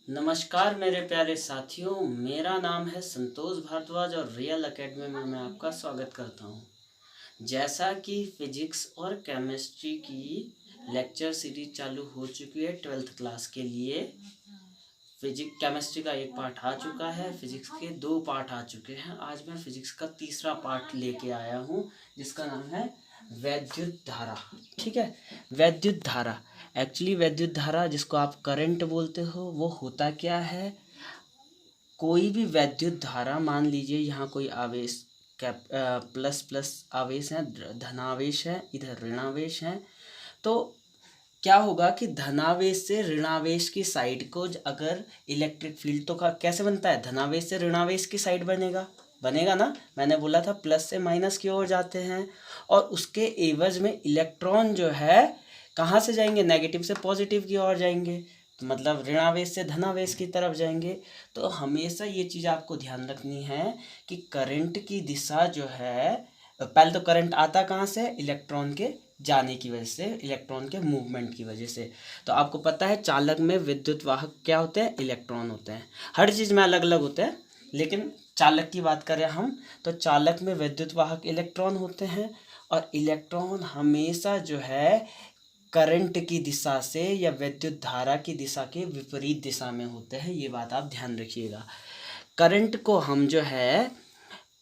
नमस्कार मेरे प्यारे साथियों, मेरा नाम है संतोष भारद्वाज और रियल एकेडमी में मैं आपका स्वागत करता हूं। जैसा कि फिजिक्स और केमिस्ट्री की लेक्चर सीरीज चालू हो चुकी है 12th क्लास के लिए। केमिस्ट्री का एक पार्ट आ चुका है, फिजिक्स के 2 पार्ट आ चुके हैं। आज मैं फिजिक्स का तीसरा पार्ट लेके आया हूं जिसका नाम है वैद्युत धारा। ठीक है, वैद्युत धारा एक्चुअली वैद्युत धारा जिसको आप करंट बोलते हो वो होता क्या है। कोई भी वैद्युत धारा, मान लीजिए यहाँ कोई आवेश प्लस प्लस आवेश है, धनावेश है, इधर ऋणावेश है, तो क्या होगा कि धनावेश से ऋणावेश की साइड को अगर इलेक्ट्रिक फील्ड, तो कैसे बनता है, धनावेश से ऋणावेश की साइड बनेगा ना। मैंने बोला था प्लस से माइनस की ओर जाते हैं और उसके एवज में इलेक्ट्रॉन जो है कहाँ से जाएंगे, नेगेटिव से पॉजिटिव की ओर जाएंगे, तो मतलब ऋणावेश से धनावेश की तरफ जाएंगे। तो हमेशा ये चीज़ आपको ध्यान रखनी है कि करंट की दिशा जो है, पहले तो करंट आता कहाँ से, इलेक्ट्रॉन के जाने की वजह से, इलेक्ट्रॉन के मूवमेंट की वजह से। तो आपको पता है चालक में विद्युत वाहक क्या होते हैं, इलेक्ट्रॉन होते हैं। हर चीज़ में अलग अलग होते हैं, लेकिन चालक की बात करें हम तो चालक में विद्युत वाहक इलेक्ट्रॉन होते हैं। और इलेक्ट्रॉन हमेशा जो है करंट की दिशा से या विद्युत धारा की दिशा के विपरीत दिशा में होते हैं। ये बात आप ध्यान रखिएगा। करंट को हम जो है,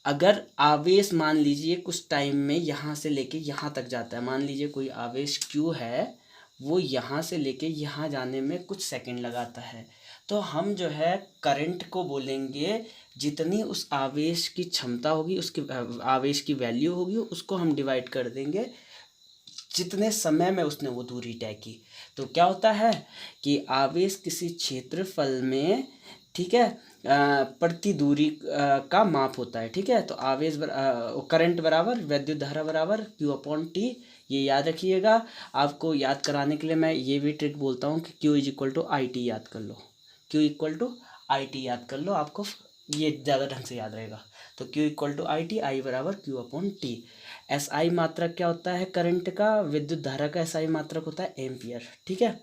अगर आवेश मान लीजिए कुछ टाइम में यहाँ से लेके यहाँ तक जाता है, मान लीजिए कोई आवेश Q है, वो यहाँ से लेके यहाँ जाने में कुछ सेकंड लगाता है, तो हम जो है करंट को बोलेंगे जितनी उस आवेश की क्षमता होगी, उसकी आवेश की वैल्यू होगी, उसको हम डिवाइड कर देंगे जितने समय में उसने वो दूरी तय की। तो क्या होता है कि आवेश किसी क्षेत्रफल में, ठीक है, प्रति दूरी का माप होता है। ठीक है, तो आवेश करंट बराबर विद्युत धारा बराबर Q/T। ये याद रखिएगा। आपको याद कराने के लिए मैं ये भी ट्रिक बोलता हूँ कि Q=IT याद कर लो, Q=IT याद कर लो, आपको ये ज़्यादा ढंग से याद रहेगा। तो Q=IT, I बराबर Q/T। SI मात्रक क्या होता है करंट का, विद्युत धारा का SI मात्रक होता है एम्पियर। ठीक है,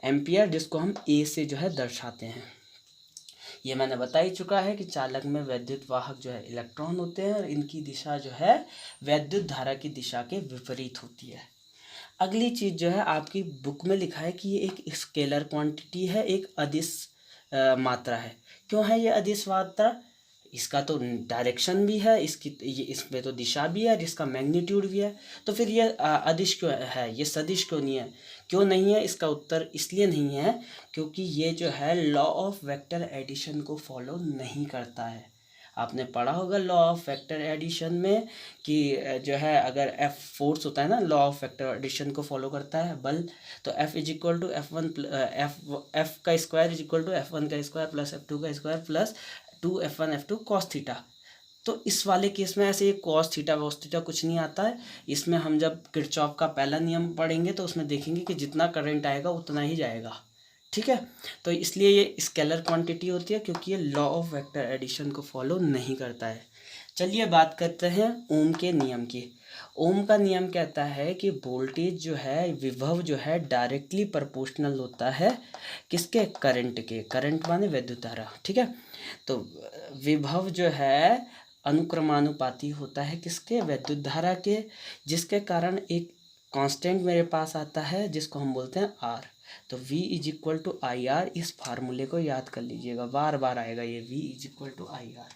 एम्पियर, जिसको हम A से जो है दर्शाते हैं। ये मैंने बता ही चुका है कि चालक में वैद्युत वाहक जो है इलेक्ट्रॉन होते हैं और इनकी दिशा जो है वैद्युत धारा की दिशा के विपरीत होती है। अगली चीज़ जो है आपकी बुक में लिखा है कि ये एक स्केलर क्वांटिटी है, एक अदिश मात्रा है। क्यों है ये अदिश मात्रा? इसका तो डायरेक्शन भी है, ये इसमें तो दिशा भी है, जिसका मैग्नीट्यूड भी है। तो फिर ये अदिश क्यों है, ये सदिश क्यों नहीं है? क्यों नहीं है? इसका उत्तर इसलिए नहीं है क्योंकि ये जो है लॉ ऑफ वेक्टर एडिशन को फॉलो नहीं करता है। आपने पढ़ा होगा लॉ ऑफ वेक्टर एडिशन में कि जो है अगर F फोर्स होता है ना, लॉ ऑफ वेक्टर एडिशन को फॉलो करता है बल, तो F=F1 F का स्क्वायर F1 का स्क्वायर प्लस F2 का square plus 2F1 F2 cos theta. तो इस वाले केस में ऐसे cos थीटा वॉस थीटा कुछ नहीं आता है। इसमें हम जब किरचॉफ का पहला नियम पढ़ेंगे तो उसमें देखेंगे कि जितना करंट आएगा उतना ही जाएगा। ठीक है, तो इसलिए ये स्केलर क्वांटिटी होती है क्योंकि ये लॉ ऑफ वेक्टर एडिशन को फॉलो नहीं करता है। चलिए बात करते हैं ओम के नियम की। ओम का नियम कहता है कि वोल्टेज जो है, विभव जो है डायरेक्टली प्रोपोर्शनल होता है किसके, करंट के। करंट माने विद्युत धारा। ठीक है, तो विभव जो है अनुक्रमानुपाती होता है किसके, विद्युत धारा के, जिसके कारण एक कांस्टेंट मेरे पास आता है जिसको हम बोलते हैं R। तो V=IR, इस फार्मूले को याद कर लीजिएगा, बार बार आएगा ये V=IR।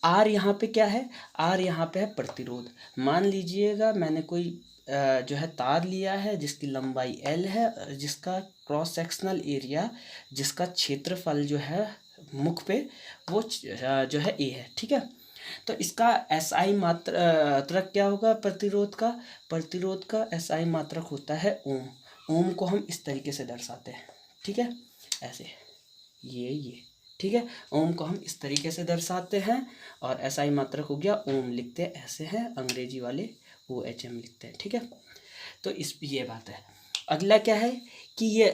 R यहाँ पे क्या है, R यहाँ पे है प्रतिरोध। मान लीजिएगा मैंने कोई जो है तार लिया है जिसकी लंबाई L है, जिसका क्रॉस सेक्शनल एरिया, जिसका क्षेत्रफल जो है मुख पे वो जो है A है। ठीक है, तो इसका SI मात्रक क्या होगा, प्रतिरोध का SI मात्रक होता है ओम। ओम को हम इस तरीके से दर्शाते हैं। ठीक है, ऐसे ये ठीक है, ओम को हम इस तरीके से दर्शाते हैं और SI मात्रक हो गया ओम, लिखते ऐसे हैं, अंग्रेजी वाले OHM लिखते हैं। ठीक है, तो ये बात है। अगला क्या है कि ये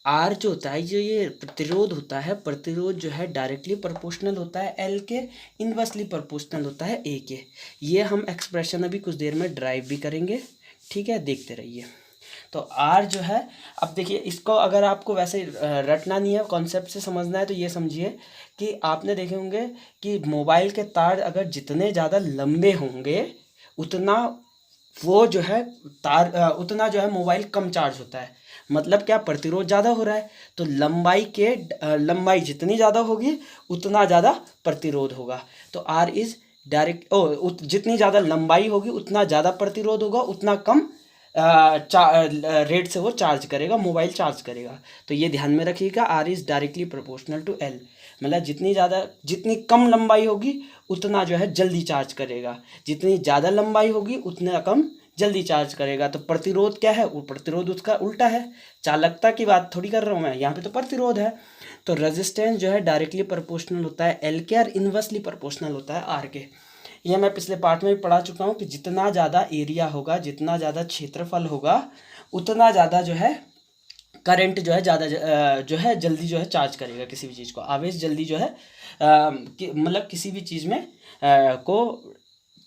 R जो होता है, जो ये प्रतिरोध होता है, प्रतिरोध जो है डायरेक्टली प्रोपोर्शनल होता है L के, इनवर्सली प्रोपोर्शनल होता है A के। ये हम एक्सप्रेशन अभी कुछ देर में ड्राइव भी करेंगे। ठीक है, देखते रहिए। तो आर जो है, अब देखिए इसको अगर आपको वैसे रटना नहीं है, कॉन्सेप्ट से समझना है, तो ये समझिए कि आपने देखे होंगे कि मोबाइल के तार अगर जितने ज़्यादा लंबे होंगे उतना वो जो है उतना जो है मोबाइल कम चार्ज होता है। मतलब क्या, प्रतिरोध ज़्यादा हो रहा है तो लंबाई जितनी ज़्यादा होगी उतना ज़्यादा प्रतिरोध होगा। तो आर इज़ डायरेक्ट जितनी ज़्यादा लंबाई होगी उतना ज़्यादा प्रतिरोध होगा, उतना कम रेट से वो चार्ज करेगा, मोबाइल चार्ज करेगा। तो ये ध्यान में रखिएगा, R is directly proportional to L. मतलब जितनी कम लंबाई होगी उतना जो है जल्दी चार्ज करेगा, जितनी ज़्यादा लंबाई होगी उतना कम जल्दी चार्ज करेगा। तो प्रतिरोध क्या है, वो प्रतिरोध उसका उल्टा है। चालकता की बात थोड़ी कर रहा हूँ मैं, यहाँ पे तो प्रतिरोध है। तो रेजिस्टेंस जो है डायरेक्टली प्रोपोर्शनल होता है एल के और इन्वर्सली प्रोपोर्शनल होता है आर के। यह मैं पिछले पार्ट में भी पढ़ा चुका हूँ कि जितना ज़्यादा एरिया होगा, जितना ज़्यादा क्षेत्रफल होगा, उतना ज़्यादा जो है करंट जो है ज़्यादा जो है जल्दी जो है चार्ज करेगा किसी भी चीज़ को। आवेश जल्दी जो है मतलब किसी भी चीज़ में को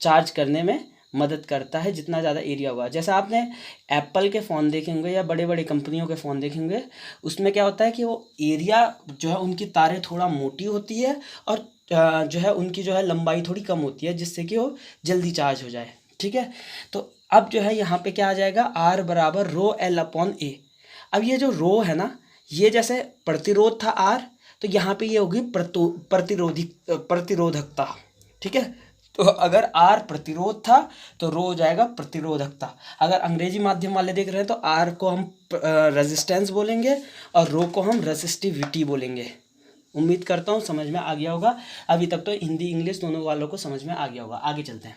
चार्ज करने में मदद करता है जितना ज़्यादा एरिया होगा। जैसा आपने एप्पल के फ़ोन देखे होंगे या बड़े बड़े कंपनियों के फ़ोन देखे होंगे, उसमें क्या होता है कि वो एरिया जो है उनकी तारें थोड़ा मोटी होती है और जो है उनकी जो है लंबाई थोड़ी कम होती है, जिससे कि वो जल्दी चार्ज हो जाए। ठीक है, तो अब जो है यहाँ पे क्या आ जाएगा, आर बराबर रो एल अपॉन ए। अब ये जो रो है ना, ये जैसे प्रतिरोध था आर, तो यहाँ पे ये होगी प्रतिरोधकता। ठीक है, तो अगर आर प्रतिरोध था तो रो हो जाएगा प्रतिरोधकता। अगर अंग्रेजी माध्यम वाले देख रहे हैं तो आर को हम रेजिस्टेंस बोलेंगे और रो को हम रेसिस्टिविटी बोलेंगे। उम्मीद करता हूँ समझ में आ गया होगा। अभी तक तो हिंदी इंग्लिश दोनों वालों को समझ में आ गया होगा। आगे चलते हैं।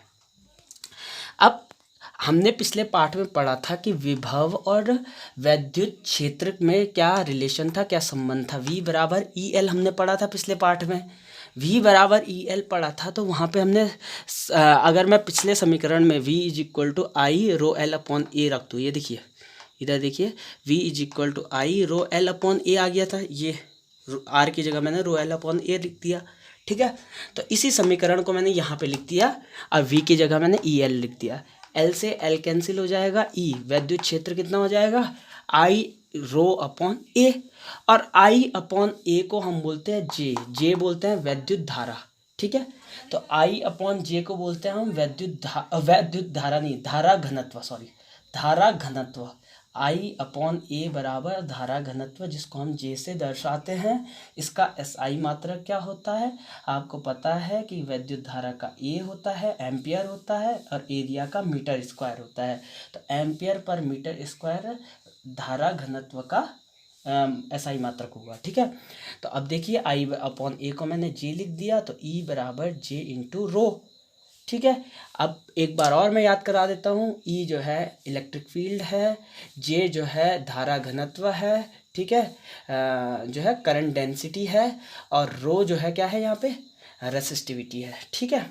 अब हमने पिछले पाठ में पढ़ा था कि विभव और वैद्युत क्षेत्र में क्या रिलेशन था, क्या संबंध था। V बराबर ई एल हमने पढ़ा था पिछले पाठ में। V बराबर ई एल पढ़ा था, तो वहाँ पे हमने अगर मैं पिछले समीकरण में V is equal to I rho L upon A रख दूँ, ये देखिए इधर देखिए V is equal to I rho L upon A आ गया था। ये आर की जगह मैंने रो एल अपॉन ए लिख दिया। ठीक है, तो इसी समीकरण को मैंने यहाँ पे लिख दिया और V की जगह मैंने ई एल लिख दिया। एल से एल कैंसिल हो जाएगा, ई वैद्युत क्षेत्र कितना हो जाएगा, आई रो अपॉन ए। और आई अपॉन ए को हम बोलते हैं जे बोलते हैं वैद्युत धारा। ठीक है, तो आई अपॉन जे को बोलते हैं हम वैद्युत धारा नहीं, धारा घनत्व, सॉरी धारा घनत्व। आई अपॉन ए बराबर धारा घनत्व, जिसको हम जे से दर्शाते हैं। इसका एस आई मात्रक क्या होता है, आपको पता है कि वैद्युत धारा का ए होता है, एम्पियर होता है, और एरिया का मीटर स्क्वायर होता है। तो एम्पियर पर मीटर स्क्वायर धारा घनत्व का एस आई मात्रक होगा। ठीक है, तो अब देखिए आई अपॉन ए को मैंने जे लिख दिया, तो ई बराबर जे इंटू रो। ठीक है, अब एक बार और मैं याद करा देता हूँ। ई जो है इलेक्ट्रिक फील्ड है, जे जो है धारा घनत्व है, ठीक है, जो है करंट डेंसिटी है, और रो जो है क्या है यहाँ पे, रेसिस्टिविटी है। ठीक है,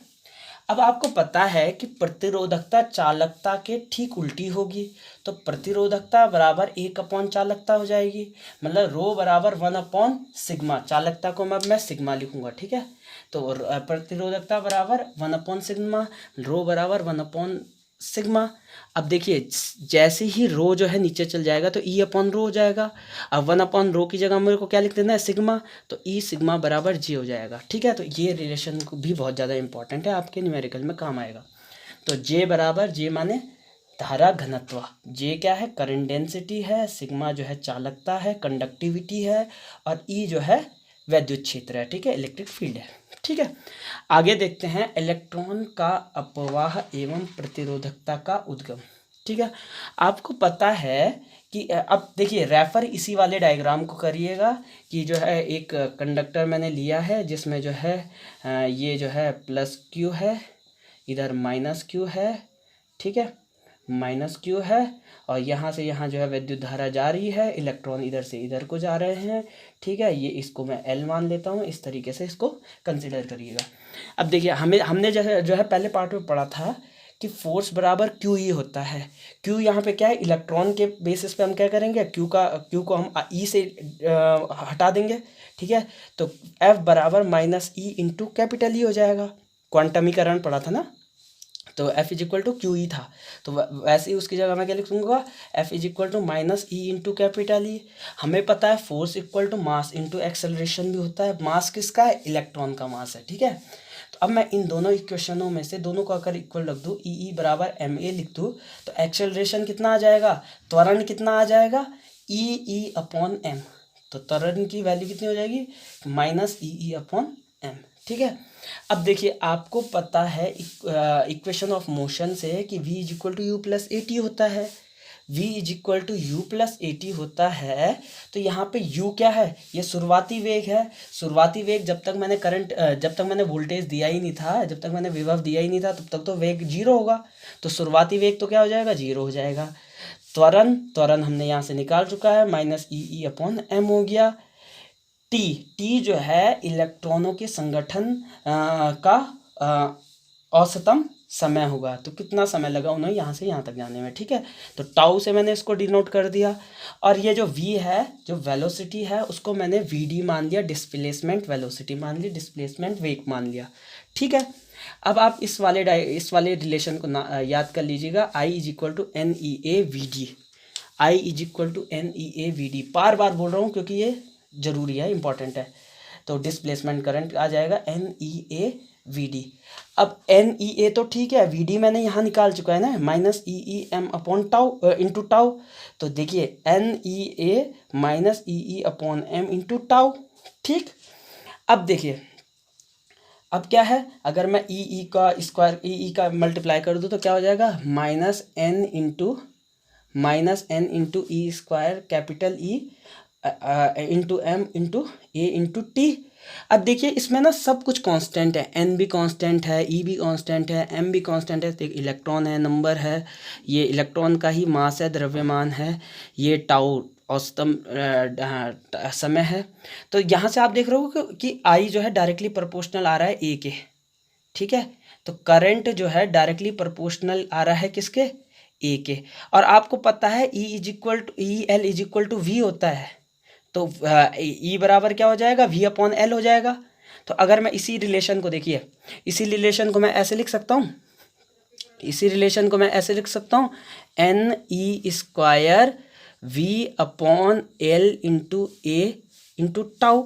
अब आपको पता है कि प्रतिरोधकता चालकता के ठीक उल्टी होगी, तो प्रतिरोधकता बराबर 1 चालकता हो जाएगी। मतलब रो बराबर 1 सिग्मा, चालकता को मैं सिग्मा लिखूंगा। ठीक है, तो प्रतिरोधकता बराबर 1 सिग्मा, रो बराबर 1 सिग्मा। अब देखिए जैसे ही रो जो है नीचे चल जाएगा तो ई अपॉन रो हो जाएगा। अब 1 रो की जगह मेरे को क्या लिख देना है, सिग्मा, तो ई सिग्मा बराबर जी हो जाएगा। ठीक है, तो ये रिलेशन भी बहुत ज़्यादा इंपॉर्टेंट है, आपके न्यूमेरिकल में काम आएगा। तो जे बराबर, जे माने धारा घनत्व, जे क्या है करंट डेंसिटी है, सिग्मा जो है चालकता है, कंडक्टिविटी है, और ई जो है वैद्युत क्षेत्र है। ठीक है, इलेक्ट्रिक फील्ड है। ठीक है, आगे देखते हैं इलेक्ट्रॉन का अपवाह एवं प्रतिरोधकता का उद्गम। ठीक है, आपको पता है कि अब देखिए रेफर इसी वाले डायग्राम को करिएगा कि जो है एक कंडक्टर मैंने लिया है जिसमें जो है ये जो है प्लस क्यू है, इधर माइनस क्यू है। ठीक है, माइनस क्यू है, और यहाँ से यहाँ जो है विद्युत धारा जा रही है, इलेक्ट्रॉन इधर से इधर को जा रहे हैं। ठीक है, ये इसको मैं एल मान लेता हूँ, इस तरीके से इसको कंसिडर करिएगा। अब देखिए हमने जो है पहले पार्ट में पढ़ा था कि फोर्स बराबर क्यू ई होता है। क्यू यहाँ पे क्या है, इलेक्ट्रॉन के बेसिस पे हम क्या करेंगे, क्यू को हम ई से हटा देंगे। ठीक है, तो एफ बराबर minus E into capital E हो जाएगा। क्वांटमीकरण पढ़ा था ना, तो F is equal to Q E था, तो वैसे ही उसकी जगह मैं क्या लिख दूंगा, F is equal to minus E into capital E. हमें पता है force equal to mass into acceleration भी होता है। मास किसका है, इलेक्ट्रॉन का मास है, ठीक है। तो अब मैं इन दोनों इक्वेशनों में से दोनों को अगर इक्वल रख दूँ, ई बराबर एम ए लिख दूँ, तो एक्सेलरेशन कितना आ जाएगा, त्वरण कितना आ जाएगा, ई अपॉन एम। तो त्वरण की वैल्यू कितनी हो जाएगी, माइनस ई अपॉन एम, ठीक है। अब देखिए आपको पता है इक्वेशन ऑफ मोशन से कि v is equal to u plus a t होता है, v is equal to u plus a t होता है। तो यहाँ पे u क्या है, ये शुरुआती वेग है। शुरुआती वेग जब तक मैंने वोल्टेज दिया ही नहीं था, जब तक मैंने विभव दिया ही नहीं था, तब तक तो वेग जीरो होगा। तो शुरुआती वेग तो क्या हो जाएगा, जीरो हो जाएगा। त्वरण हमने यहाँ से निकाल चुका है, माइनस ई अपॉन एम हो गया। टी जो है इलेक्ट्रॉनों के संगठन का औसतम समय होगा। तो कितना समय लगा उन्हें यहाँ से यहाँ तक जाने में, ठीक है। तो टाउ से मैंने इसको डिनोट कर दिया। और ये जो v है, जो वेलोसिटी है, उसको मैंने vd मान लिया, डिस्प्लेसमेंट वेलोसिटी मान ली, डिस्प्लेसमेंट वेग मान लिया, ठीक है। अब आप इस वाले रिलेशन को याद कर लीजिएगा, I is equal to n e A v d. I is equal to n e A v d, बार बार बोल रहा हूँ क्योंकि ये जरूरी है, इंपॉर्टेंट है। तो डिस्प्लेसमेंट करंट आ जाएगा एन ई ए वी डी। अब एन ई ए तो ठीक है, वी डी मैंने यहाँ निकाल चुका है ना, minus e m upon tau into tau. तो देखिए n e A minus e upon m into tau, ठीक। अब देखिए अब क्या है, अगर मैं ई का स्क्वायर ई का मल्टीप्लाई कर दूँ तो क्या हो जाएगा, minus n into e square capital e into m into ए इंटू टी। अब देखिए इसमें ना सब कुछ कांस्टेंट है, एन भी कांस्टेंट है, ई भी कांस्टेंट है, एम भी कांस्टेंट है। तो इलेक्ट्रॉन है, नंबर है, ये इलेक्ट्रॉन का ही मास है, द्रव्यमान है, ये टाउ औसतम समय है। तो यहाँ से आप देख रहे हो कि आई जो है डायरेक्टली प्रोपोर्शनल आ रहा है ए के, ठीक है। तो करंट जो है डायरेक्टली प्रोपोर्शनल आ रहा है किसके, ए के। और आपको पता है e l is equal to v होता है। तो ई बराबर क्या हो जाएगा, वी अपॉन एल हो जाएगा। तो अगर मैं इसी रिलेशन को देखिए, इसी रिलेशन को मैं ऐसे लिख सकता हूँ, n e square v upon l into ए इंटू टाउ।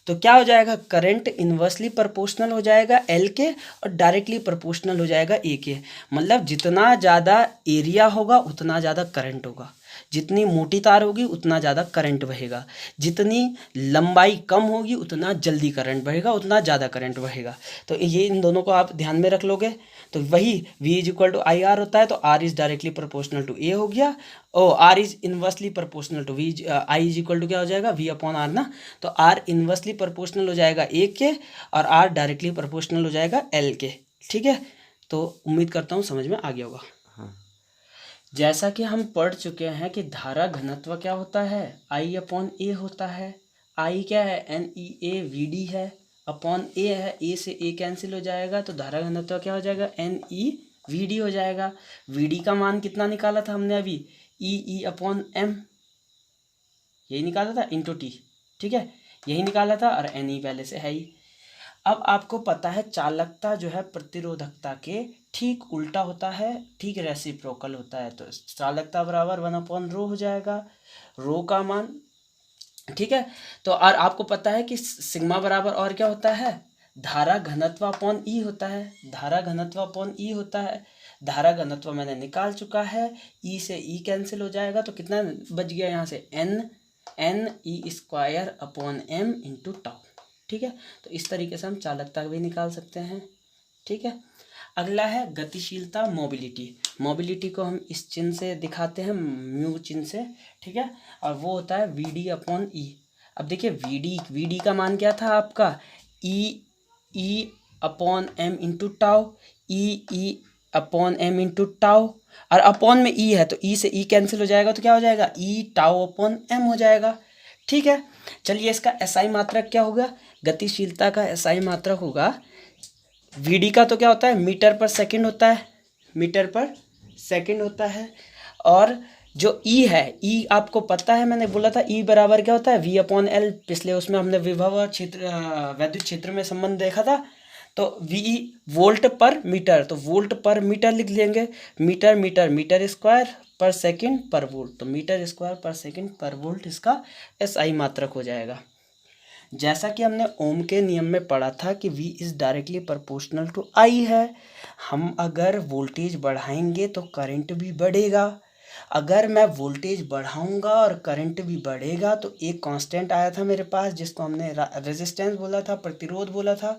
तो क्या हो जाएगा, करंट इन्वर्सली प्रोपोर्शनल हो जाएगा एल के और डायरेक्टली प्रोपोर्शनल हो जाएगा ए के। मतलब जितना ज़्यादा एरिया होगा उतना ज़्यादा करंट होगा, जितनी मोटी तार होगी उतना ज़्यादा करंट बहेगा, जितनी लंबाई कम होगी उतना जल्दी करंट बहेगा, उतना ज़्यादा करंट बहेगा। तो ये इन दोनों को आप ध्यान में रख लोगे तो वही V is equal to I R होता है। तो R is directly proportional to A हो गया, R is inversely proportional to I is equal to क्या हो जाएगा, V अपॉन आर ना। तो R इन्वर्सली प्रोपोर्शनल हो जाएगा ए के और R डायरेक्टली प्रोपोर्शनल हो जाएगा एल के, ठीक है। तो उम्मीद करता हूँ समझ में आ गया होगा। जैसा कि हम पढ़ चुके हैं कि धारा घनत्व क्या होता है, I अपॉन ए होता है। I क्या है, एन ई ए वी डी है, अपॉन ए है, ए से ए कैंसिल हो जाएगा। तो धारा घनत्व क्या हो जाएगा, एन ई वी डी हो जाएगा। वी डी का मान कितना निकाला था हमने अभी, ई अपॉन एम, यही निकाला था, इंटू टी, ठीक है, यही निकाला था। और एन ई पहले से है ही। अब आपको पता है चालकता जो है प्रतिरोधकता के ठीक उल्टा होता है, ठीक रेसिप्रोकल होता है। तो चालकता बराबर 1/ρ हो जाएगा, रो का मान, ठीक है। तो और आपको पता है कि सिग्मा बराबर और क्या होता है, धारा घनत्व अपॉन ई होता है, धारा घनत्व अपॉन ई होता है। धारा घनत्व मैंने निकाल चुका है, ई से ई कैंसिल हो जाएगा। तो कितना बच गया यहाँ से, n e square upon m into tau, ठीक है। तो इस तरीके से हम चालकता भी निकाल सकते हैं, ठीक है। अगला है गतिशीलता, मोबिलिटी को हम इस चिन्ह से दिखाते हैं, म्यू चिन्ह से, ठीक है। और वो होता है वी डी अपॉन ई। अब देखिए वी डी का मान क्या था आपका, e upon m into tau, e upon m into tau. और अपॉन में ई है तो ई से ई कैंसिल हो जाएगा। तो क्या हो जाएगा, ई टाउ अपॉन एम हो जाएगा, ठीक है। चलिए इसका एसआई मात्रक क्या होगा, गतिशीलता का एसआई मात्रक होगा, वीडी का तो क्या होता है, मीटर पर सेकंड होता है। और जो ई है, ई आपको पता है, मैंने बोला था ई बराबर क्या होता है, वी अपॉन एल। पिछले उसमें हमने विभव क्षेत्र, वैद्युत क्षेत्र में संबंध देखा था। तो वी वोल्ट पर मीटर, तो वोल्ट पर मीटर लिख लेंगे, मीटर मीटर मीटर स्क्वायर पर सेकंड पर वोल्ट, तो मीटर स्क्वायर पर सेकंड पर वोल्ट इसका SI मात्रक हो जाएगा। जैसा कि हमने ओम के नियम में पढ़ा था कि V is directly proportional to I है, हम अगर वोल्टेज बढ़ाएंगे तो करंट भी बढ़ेगा। अगर मैं वोल्टेज बढ़ाऊंगा और करंट भी बढ़ेगा तो एक कांस्टेंट आया था मेरे पास जिसको हमने रेजिस्टेंस बोला था, प्रतिरोध बोला था,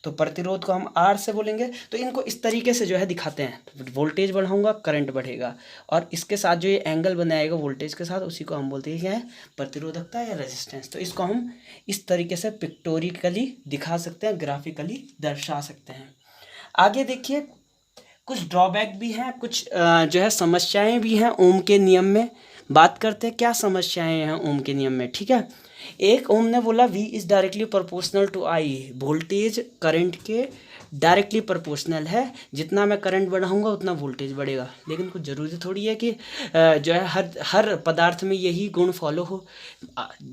तो प्रतिरोध को हम R से बोलेंगे। तो इनको इस तरीके से जो है दिखाते हैं, वोल्टेज बढ़ाऊंगा करंट बढ़ेगा, और इसके साथ जो ये एंगल बनाएगा वोल्टेज के साथ उसी को हम बोलते हैं क्या है, प्रतिरोधकता या रेजिस्टेंस। तो इसको हम इस तरीके से पिक्टोरिकली दिखा सकते हैं, ग्राफिकली दर्शा सकते हैं। आगे देखिए, कुछ ड्रॉबैक भी हैं, कुछ जो है समस्याएं भी हैं ओम के नियम में। बात करते हैं क्या समस्याएं हैं ओम के नियम में, ठीक है। एक ओम ने बोला V is directly proportional to I, voltage current के डायरेक्टली प्रोपोर्शनल है, जितना मैं करंट बढ़ाऊंगा उतना वोल्टेज बढ़ेगा। लेकिन कुछ ज़रूरी थोड़ी है कि जो है हर पदार्थ में यही गुण फॉलो हो।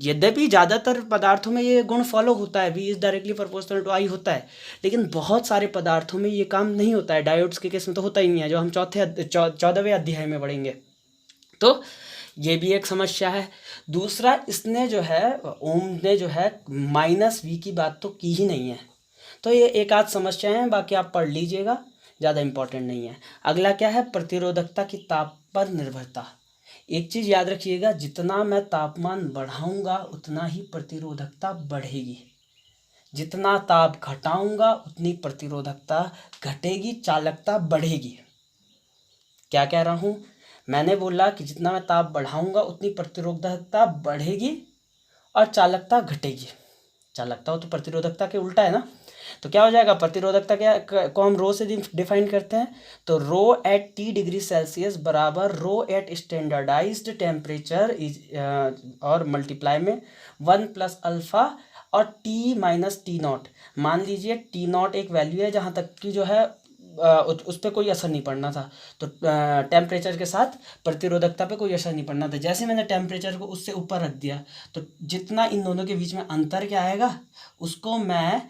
यद्यपि ज़्यादातर पदार्थों में ये गुण फॉलो होता है, V is directly proportional to I होता है, लेकिन बहुत सारे पदार्थों में ये काम नहीं होता है। डायोड्स के केस में तो होता ही नहीं है, जो हम 14वें अध्याय में पढ़ेंगे। तो ये भी एक समस्या है। दूसरा, इसने जो है ओम ने जो है -V की बात तो की ही नहीं है। तो ये एक आध समस्या है, बाकी आप पढ़ लीजिएगा, ज़्यादा इम्पोर्टेंट नहीं है। अगला क्या है, प्रतिरोधकता की ताप पर निर्भरता। एक चीज़ याद रखिएगा, जितना मैं तापमान बढ़ाऊंगा उतना ही प्रतिरोधकता बढ़ेगी, जितना ताप घटाऊंगा उतनी प्रतिरोधकता घटेगी, चालकता बढ़ेगी। क्या कह रहा हूँ, मैंने बोला कि जितना मैं ताप बढ़ाऊंगा उतनी प्रतिरोधकता बढ़ेगी और चालकता घटेगी। चालकता हो तो प्रतिरोधकता के उल्टा है ना। तो क्या हो जाएगा, प्रतिरोधकता क्या को हम रो से डिफाइन करते हैं, तो रो एट T डिग्री सेल्सियस बराबर रो एट स्टैंडर्डाइज्ड टेम्परेचर इज और मल्टीप्लाई में 1 प्लस अल्फ़ा और T माइनस T0। मान लीजिए T0 एक वैल्यू है जहाँ तक कि जो है उस पर कोई असर नहीं पड़ना था, तो टेम्परेचर के साथ प्रतिरोधकता पे कोई असर नहीं पड़ना था। जैसे मैंने टेम्परेचर को उससे ऊपर रख दिया तो जितना इन दोनों के बीच में अंतर क्या आएगा, उसको मैं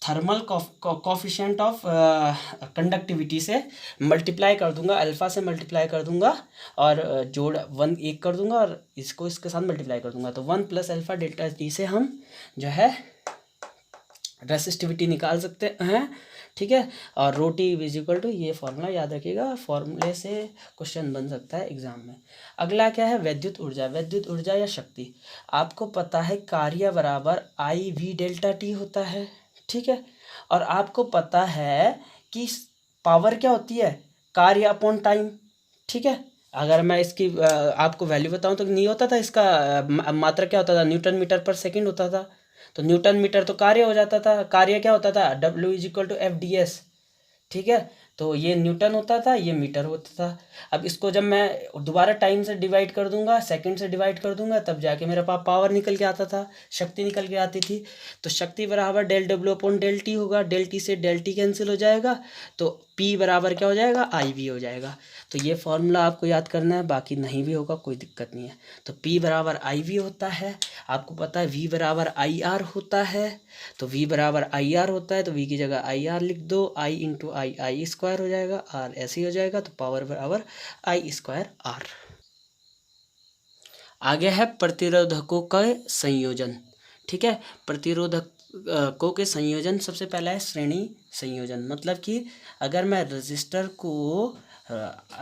थर्मल कोफिशिएंट ऑफ कंडक्टिविटी से मल्टीप्लाई कर दूंगा, अल्फ़ा से मल्टीप्लाई कर दूंगा और जोड़ 1 कर दूंगा और इसको इसके साथ मल्टीप्लाई कर दूंगा। तो 1 प्लस अल्फ़ा डेल्टा T से हम जो है रेसिस्टिविटी निकाल सकते हैं, ठीक है। और रो T इज इक्वल टू, ये फॉर्मूला याद रखिएगा, फॉर्मूले से क्वेश्चन बन सकता है एग्जाम में। अगला क्या है, वैद्युत ऊर्जा। वैद्युत ऊर्जा या शक्ति, आपको पता है कार्य बराबर IV डेल्टा T होता है, ठीक है। और आपको पता है कि पावर क्या होती है, कार्य अपॉन टाइम, ठीक है। अगर मैं इसकी आपको वैल्यू बताऊं तो नहीं होता था, इसका मात्रा क्या होता था, न्यूटन मीटर पर सेकंड होता था। तो न्यूटन मीटर तो कार्य हो जाता था, कार्य क्या होता था, W is equal to FDS, ठीक है। तो ये न्यूटन होता था, ये मीटर होता था। अब इसको जब मैं दोबारा टाइम से डिवाइड कर दूंगा, सेकंड से डिवाइड कर दूंगा, तब जाके मेरे पास पावर निकल के आता था, शक्ति निकल के आती थी। तो शक्ति बराबर del W upon del T होगा, डेल T से डेल T कैंसिल हो जाएगा, तो P बराबर क्या हो जाएगा, IV हो जाएगा। तो ये फॉर्मूला आपको याद करना है, बाकी नहीं भी होगा कोई दिक्कत नहीं है। तो P बराबर IV होता है, आपको पता है V बराबर IR होता है, तो V बराबर IR होता है, तो V की जगह IR लिख दो, I इंटू I स्क्वायर हो जाएगा, R ऐसे ही हो जाएगा, तो पावर बराबर I स्क्वायर R। आगे है प्रतिरोधकों का संयोजन, ठीक है। प्रतिरोधकों के संयोजन, सबसे पहला है श्रेणी संयोजन। मतलब कि अगर मैं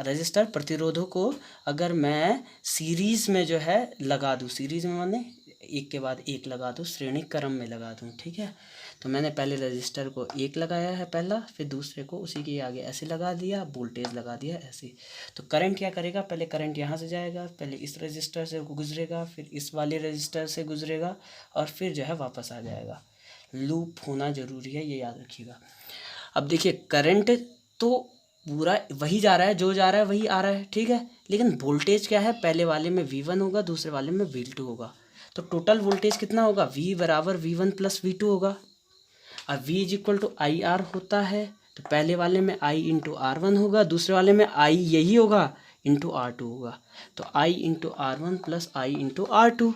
रजिस्टर प्रतिरोधों को अगर मैं सीरीज़ में जो है लगा दूँ, सीरीज़ में माने एक के बाद एक लगा दूँ, श्रेणी क्रम में लगा दूँ, ठीक है। तो मैंने पहले रजिस्टर को एक लगाया है पहला, फिर दूसरे को उसी के आगे ऐसे लगा दिया, वोल्टेज लगा दिया ऐसे। तो करंट क्या करेगा, पहले करंट यहाँ से जाएगा, पहले इस रजिस्टर से गुजरेगा, फिर इस वाले रजिस्टर से गुजरेगा और फिर जो है वापस आ जाएगा। लूप होना ज़रूरी है, ये याद रखिएगा। अब देखिए, करंट तो पूरा वही जा रहा है, जो जा रहा है वही आ रहा है, ठीक है। लेकिन वोल्टेज क्या है, पहले वाले में V1 होगा, दूसरे वाले में V2 होगा। तो टोटल वोल्टेज कितना होगा, V बराबर V1 प्लस V2 होगा। अब V is equal to IR होता है, तो पहले वाले में I इंटू R1 होगा, दूसरे वाले में I यही होगा इंटू R2 होगा। तो I into R1 plus I into R2।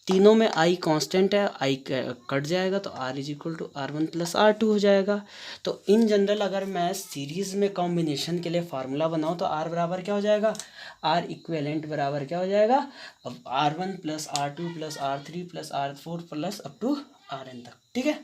तीनों में आई कांस्टेंट है, आई कट जाएगा तो R is equal to R1 plus R2 हो जाएगा। तो इन जनरल अगर मैं सीरीज़ में कॉम्बिनेशन के लिए फार्मूला बनाऊँ तो R बराबर क्या हो जाएगा, R इक्विवेलेंट बराबर क्या हो जाएगा, अब R1 plus R2 plus R3 plus R4 plus up to Rn तक। ठीक है,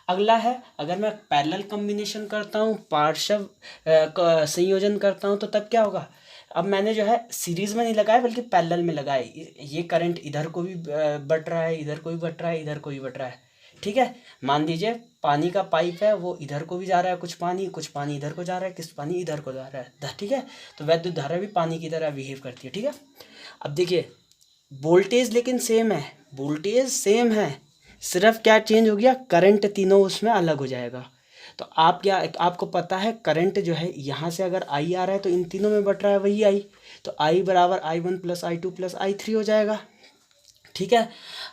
अगला है अगर मैं पैरेलल कॉम्बिनेशन करता हूँ, पार्शव संयोजन करता हूँ तो तब क्या होगा। अब मैंने जो है सीरीज़ में नहीं लगाया बल्कि पैरेलल में लगाए, ये करंट इधर को भी बट रहा है, इधर को भी बट रहा है, इधर को भी बट रहा है। ठीक है, मान लीजिए पानी का पाइप है, वो इधर को भी जा रहा है कुछ पानी इधर को जा रहा है, कुछ पानी इधर को जा रहा है। ठीक है, तो वैद्युत धारा भी पानी की तरह बिहेव करती है। ठीक है, अब देखिए वोल्टेज लेकिन सेम है, वोल्टेज सेम है, सिर्फ क्या चेंज हो गया, करंट तीनों उसमें अलग हो जाएगा। तो आप क्या, आपको पता है करंट जो है यहाँ से अगर आई आ रहा है तो इन तीनों में बट रहा है वही आई, तो आई बराबर I1 plus I2 plus I3 हो जाएगा। ठीक है,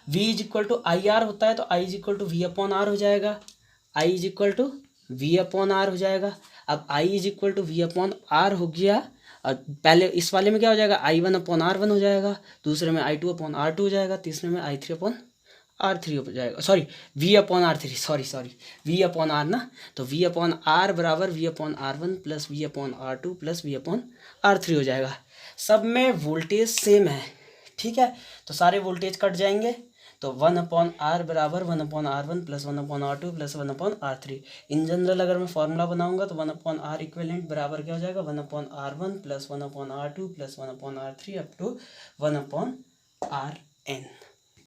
V is equal to I R होता है तो I is equal to V upon r हो जाएगा, I is equal to V upon r हो जाएगा। अब I is equal to V upon r हो गया, और पहले इस वाले में क्या हो जाएगा, I1 अपॉन R1 हो जाएगा, दूसरे में I2 अपॉन R2 हो जाएगा, तीसरे में I3 अपॉन R3 हो जाएगा, sorry V upon R3, sorry V upon r ना, तो V अपॉन आर बराबर V upon R1 plus V upon R2 plus V upon R3 हो जाएगा। सब में वोल्टेज सेम है। ठीक है, तो सारे वोल्टेज कट जाएंगे, तो 1 अपॉन आर बराबर 1 upon R1 plus 1 upon R2 plus 1 upon R3। In general अगर मैं फार्मूला बनाऊंगा तो 1 अपॉन आर इक्विवेलेंट बराबर क्या हो जाएगा, 1 upon R1 plus 1 upon R2 plus 1 upon R3 up to 1 upon Rn।